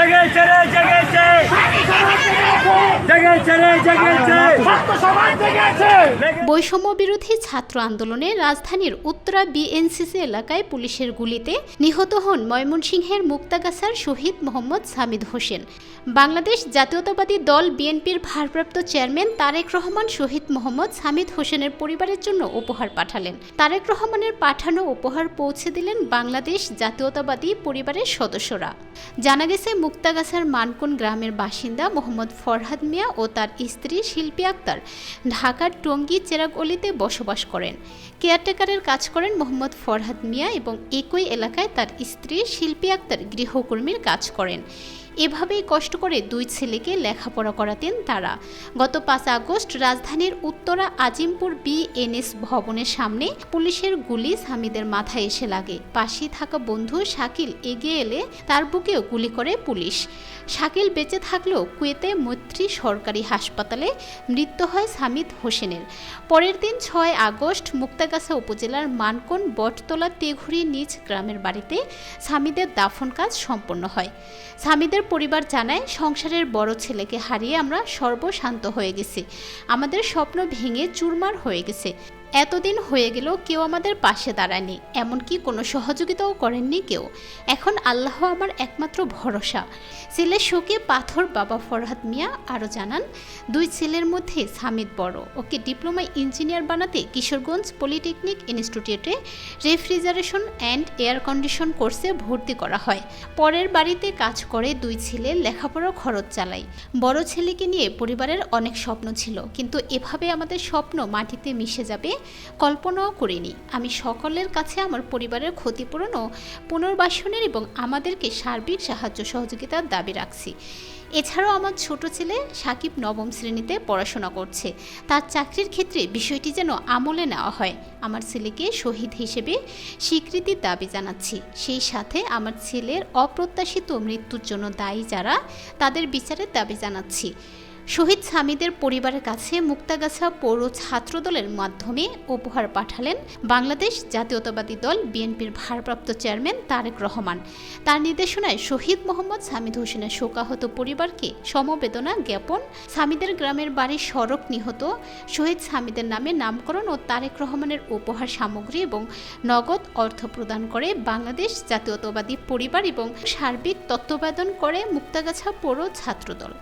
জেগেছে রে জেগেছে, জেগেছে রে জেগেছে, বৈষম্য বিরোধী ছাত্র আন্দোলনে রাজধানীর উত্তরা বিএনসিসি এলাকায় পুলিশের গুলিতে নিহত হন ময়মনসিংহের মুক্তাগাছার শহীদ মোহাম্মদ সামিদ হোসেন। বাংলাদেশ জাতীয়তাবাদী দল বিএনপির ভারপ্রাপ্ত চেয়ারম্যান তারেক রহমান শহীদ মোহাম্মদ সামিদ হোসেনের পরিবারের জন্য উপহার পাঠালেন। তারেক রহমানের পাঠানো উপহার পৌঁছে দিলেন বাংলাদেশ জাতীয়তাবাদী পরিবারের সদস্যরা। জানা গেছে, মুক্তাগাছার মানকুন গ্রামের বাসিন্দা মোহাম্মদ ফরহাদ মিয়া ও তার স্ত্রী শিল্পী আক্তার ঢাকার টঙ্গী চেরাগলিতে বসবাস করেন। কেয়ারটেকারের কাজ করেন মোহাম্মদ ফরহাদ মিয়া এবং একই এলাকায় তার স্ত্রী শিল্পী আক্তার গৃহকর্মীর কাজ করেন। এভাবেই কষ্ট করে দুই ছেলেকে লেখাপড়া করাতেন তারা। গত 5 আগস্ট রাজধানীর উত্তরা আজিমপুর বিএনএস ভবনের সামনে পুলিশের গুলি সামিদের মাথায় এসে লাগে। পাশে থাকা বন্ধু শাকিল এগিয়ে এলে তার বুকেও গুলি করে পুলিশ। শাকিল বেঁচে থাকলেও কুয়েতে মৈত্রী সরকারি হাসপাতালে মৃত্যু হয় সামিদ হোসেনের। পরের দিন 6 আগস্ট মুক্তাগাছা উপজেলার মানকন বটতলা তেঘুরি নিজ গ্রামের বাড়িতে সামিদের দাফন কাজ সম্পন্ন হয়। সামিদের পরিবার জানায়, সংসারের বড় ছেলেকে হারিয়ে আমরা সর্বশান্ত হয়ে গেছি। আমাদের স্বপ্ন ভেঙে চুরমার হয়ে গেছে। এতদিন হয়ে গেল কেউ আমাদের পাশে দাঁড়ায়নি, এমনকি কোনো সহযোগিতাও করেননি কেউ। এখন আল্লাহ আমার একমাত্র ভরসা। ছেলের শোকে পাথর বাবা ফরহাদ মিয়া আরও জানান, দুই ছেলের মধ্যে সামিদ বড়। ওকে ডিপ্লোমা ইঞ্জিনিয়ার বানাতে কিশোরগঞ্জ পলিটেকনিক ইনস্টিটিউটে রেফ্রিজারেশন অ্যান্ড এয়ার কন্ডিশন কোর্সে ভর্তি করা হয়। পরের বাড়িতে কাজ করে দুই ছেলে লেখাপড়ার খরচ চালায়। বড় ছেলেকে নিয়ে পরিবারের অনেক স্বপ্ন ছিল, কিন্তু এভাবে আমাদের স্বপ্ন মাটিতে মিশে যাবে কল্পনাও করিনি। আমি সকলের কাছে আমার পরিবারের ক্ষতিপূরণ ও পুনর্বাসনের এবং আমাদেরকে সার্বিক সাহায্য সহযোগিতার দাবি রাখছি। এছাড়াও আমার ছোট ছেলে সাকিব 9ম শ্রেণীতে পড়াশোনা করছে। তার চাকরির ক্ষেত্রে বিষয়টি যেন আমলে নেওয়া হয়। আমার ছেলেকে শহীদ হিসেবে স্বীকৃতির দাবি জানাচ্ছি। সেই সাথে আমার ছেলের অপ্রত্যাশিত মৃত্যুর জন্য দায়ী যারা, তাদের বিচারের দাবি জানাচ্ছি। শহীদ সামিদের পরিবারের কাছে মুক্তাগাছা পৌর ছাত্রদলের মাধ্যমে উপহার পাঠালেন বাংলাদেশ জাতীয়তাবাদী দল বিএনপির ভারপ্রাপ্ত চেয়ারম্যান তারেক রহমান। তার নির্দেশনায় শহীদ মোহাম্মদ সামিদ হোসেনের শোকাহত পরিবারকে সমবেদনা জ্ঞাপন, সামিদের গ্রামের বাড়ির সড়ক নিহত শহীদ সামিদের নামে নামকরণ ও তারেক রহমানের উপহার সামগ্রী এবং নগদ অর্থ প্রদান করে বাংলাদেশ জাতীয়তাবাদী পরিবার এবং সার্বিক তত্ত্বাবধান করে মুক্তাগাছা পৌর ছাত্রদল।